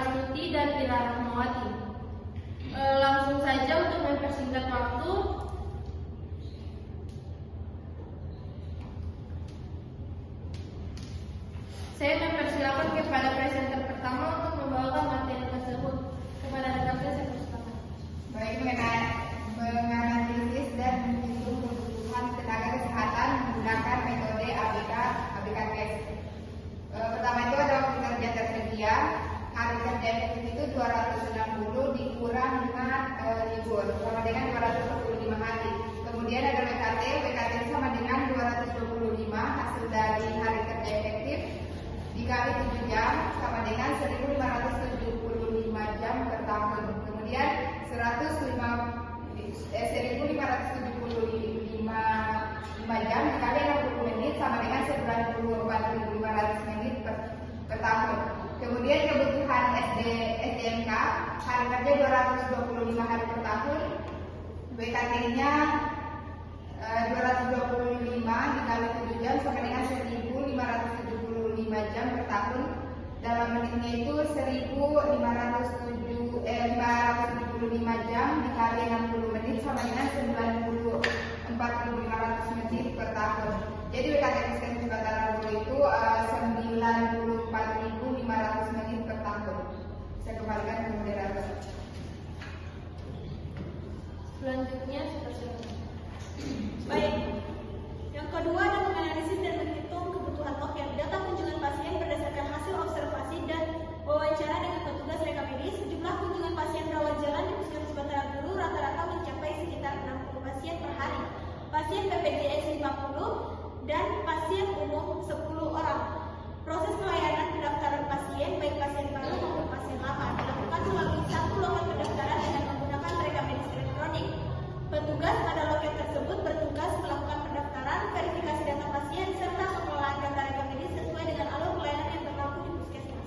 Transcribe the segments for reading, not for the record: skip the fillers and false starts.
Prastuti dan Ira Rahmawati. Langsung saja untuk mempersingkat waktu, saya mempersilakan kepada presenter pertama untuk membawakan materi tersebut. Kepada rekan saya persilakan. Baik, menganalisis dan menghitung kebutuhan tenaga kesehatan menggunakan metode ABK-TEST. Pertama itu adalah pekerja tersedia. Hari kerja efektif itu 260 dikurang dengan libur sama dengan 225 hari. Kemudian ada WKT itu sama dengan 225 hasil dari hari kerja efektif dikali 7 jam sama dengan 1575 jam per tahun. Kemudian 1575 jam dikali 60 menit sama dengan 94.500 menit per tahun. Kemudian kebutuhan SDMK hari kerja 225 hari per tahun, WKT-nya 225 dikali 7 jam sama dengan 1575 jam per tahun. Dalam menitnya itu 575 jam dikali 60 menit sama dengan 94.500 menit per tahun. Jadi WKT Puskesmas Batara Guru itu 94.500 menit per tahun. Saya kembalikan ke moderator. Selanjutnya persilakan. Baik. Yang kedua adalah menganalisis dan menghitung kebutuhan loket data kunjungan pasien berdasarkan hasil observasi dan wawancara dengan petugas reka medis. Jumlah kunjungan pasien rawat jalan di Puskesmas Batara Guru rata-rata mencapai sekitar 60 pasien per hari. Pasien BPJS 50 dan pasien umum 10 orang. Proses pelayanan pendaftaran pasien baik pasien baru maupun pasien lama dilakukan melalui satu loket pendaftaran dengan menggunakan reka medis elektronik. Petugas pada loket tersebut bertugas melakukan pendaftaran, verifikasi data pasien, serta pengelolaan data reka medis sesuai dengan alur pelayanan yang berlaku di puskesmas.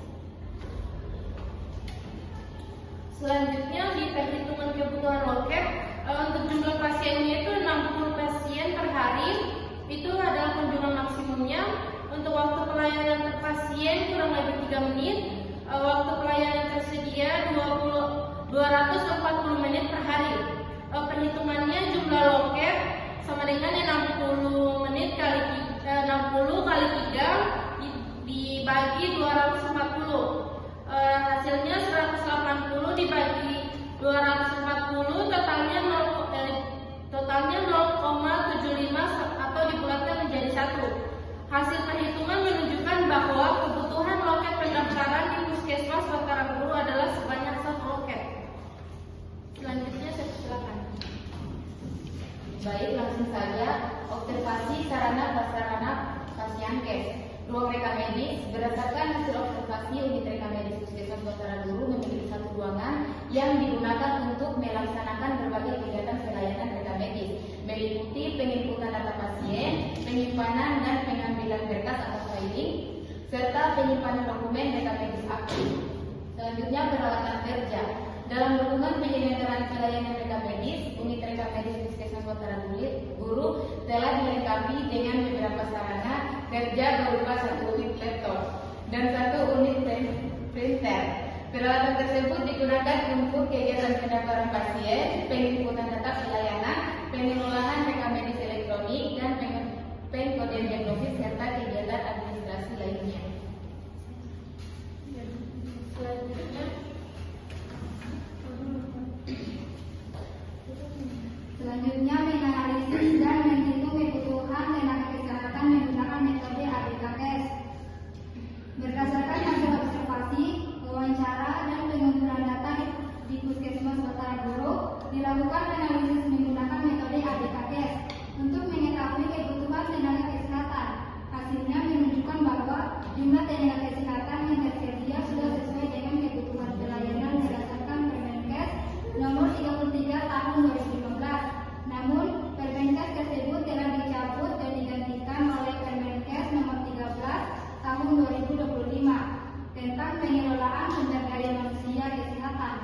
Selanjutnya di perhitungan kebutuhan loket, untuk jumlah pasiennya itu 60 pasien per hari, itu adalah kunjungan maksimumnya. Untuk waktu pelayanan per pasien kurang lebih 3 menit, waktu pelayanan tersedia 240 menit per hari. Perhitungannya jumlah loket sama dengan 60 menit kali 60 kali 3 dibagi 240. Hasilnya 180 dibagi 240 totalnya 0,75 atau dibulatkan menjadi 1. Hasil perhitungan menunjukkan bahwa kebutuhan loket pendaftaran di Puskesmas Batara Guru adalah sebanyak 1 loket. Selanjutnya saya silakan. Baik, langsung saja observasi sarana prasarana Pasienkes. Ruang reka medis berdasarkan hasil observasi unit reka medis Puskesmas Batara Guru memiliki 1 ruangan yang digunakan untuk melaksanakan berbagai kegiatan pelayanan reka medis, meliputi penginputan data pasien, penyimpanan dan pengambilan berkas atau filing, serta penyimpanan dokumen reka medis aktif. Selanjutnya peralatan kerja. Dalam dukungan penyelenggaraan pelayanan reka medis, unit reka medis Puskesmas Batara Guru telah dilengkapi dengan beberapa sarana kerja berupa 1 unit laptop dan 1 unit printer. Peralatan tersebut digunakan untuk kegiatan pendaftaran pasien, penginputan data pelayanan, pengelolaan reka medis elektronik, dan pengkodean diagnosis serta kegiatan administrasi lainnya. Selanjutnya menganalisis dan menghitung kebutuhan tenaga kesehatan menggunakan metode ABK-TEST. Berdasarkan hasil observasi, wawancara, dan pengumpulan data di Puskesmas Batara Guru, dilakukan analisis menggunakan metode ABK-TEST untuk mengetahui kebutuhan tenaga kesehatan. Hasilnya menunjukkan bahwa jumlah tenaga kesehatan yang tersedia sudah sesuai dengan kebutuhan pelayanan berdasarkan Permenkes nomor 33 tahun 2015. Namun, Permenkes tersebut telah dicabut dan digantikan oleh Permenkes nomor 13 tahun 2025 tentang pengelolaan sumber daya manusia kesehatan.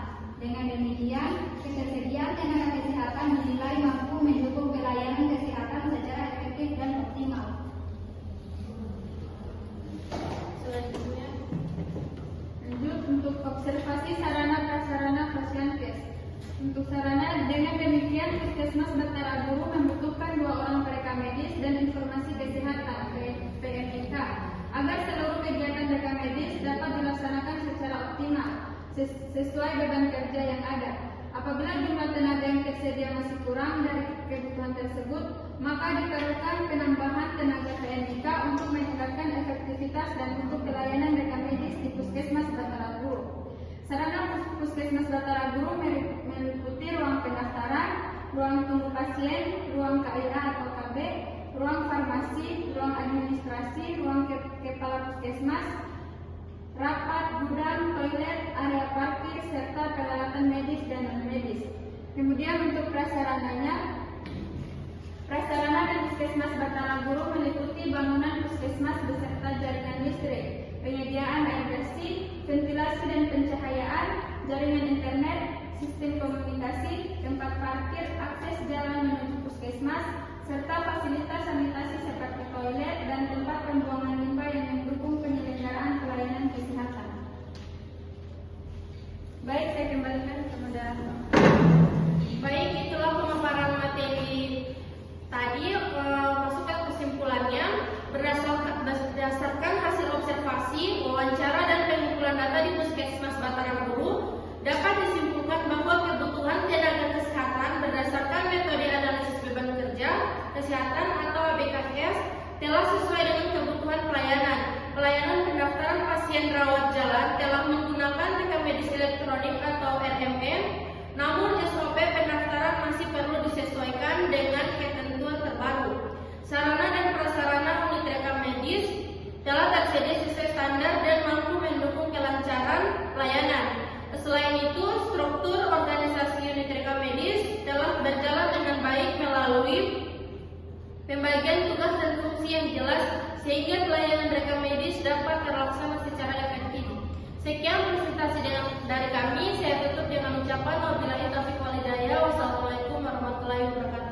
Dengan demikian, ketersediaan tenaga kesehatan dinilai mampu mendukung pelayanan kesehatan secara efektif dan optimal. Selanjutnya, lanjut untuk observasi sarana prasarana Pasienkes. Untuk sarana, dengan demikian Puskesmas Batara Guru membutuhkan 2 orang pereka medis dan informasi kesehatan (PMIK) agar seluruh kegiatan reka medis dapat dilaksanakan secara optimal sesuai beban kerja yang ada. Apabila jumlah tenaga yang tersedia masih kurang dari kebutuhan tersebut, maka diperlukan penambahan tenaga PMIK untuk meningkatkan efektivitas dan untuk pelayanan reka medis di Puskesmas Batara Guru. Sarana Puskesmas Batara Guru meliputi ruang pendaftaran, ruang tunggu pasien, ruang KIA atau KB, ruang farmasi, ruang administrasi, ruang kepala puskesmas, rapat, gudang, toilet, area parkir, serta peralatan medis dan non-medis. Kemudian untuk prasarananya, prasarana dan Puskesmas Batara Guru meliputi bangunan puskesmas beserta jaringan listrik, penyediaan air bersih, ventilasi dan pencahayaan, jaringan internet, sistem komunikasi, tempat parkir, akses jalan menuju puskesmas, serta fasilitas sanitasi seperti toilet dan tempat pembuangan limbah yang mendukung penyelenggaraan pelayanan kesehatan. Baik, saya kembalikan kepada Baik, itulah pemaparan materi tadi. Masuk ke kesimpulannya, berdasarkan hasil observasi, wawancara dan pengumpulan data di Puskesmas Batara Guru, dapat disimpulkan bahwa kebutuhan tenaga kesehatan berdasarkan metode analisis beban kerja kesehatan atau ABKS telah sesuai dengan kebutuhan pelayanan. Pelayanan pendaftaran pasien rawat jalan telah menggunakan rekam medis elektronik atau RMM, namun SOP pendaftaran masih perlu disesuaikan dengan ketentuan terbaru. Sarana dan prasarana unit rekam medis telah tersedia sesuai standar dan mampu mendukung kelancaran pelayanan. Selain itu, struktur organisasi unit rekam medis telah berjalan dengan baik melalui pembagian tugas dan fungsi yang jelas sehingga pelayanan rekam medis dapat terlaksana secara efektif. Sekian presentasi dari kami. Saya tutup dengan ucapan wabillahi taufiq wal hidayah. Wassalamualaikum warahmatullahi wabarakatuh.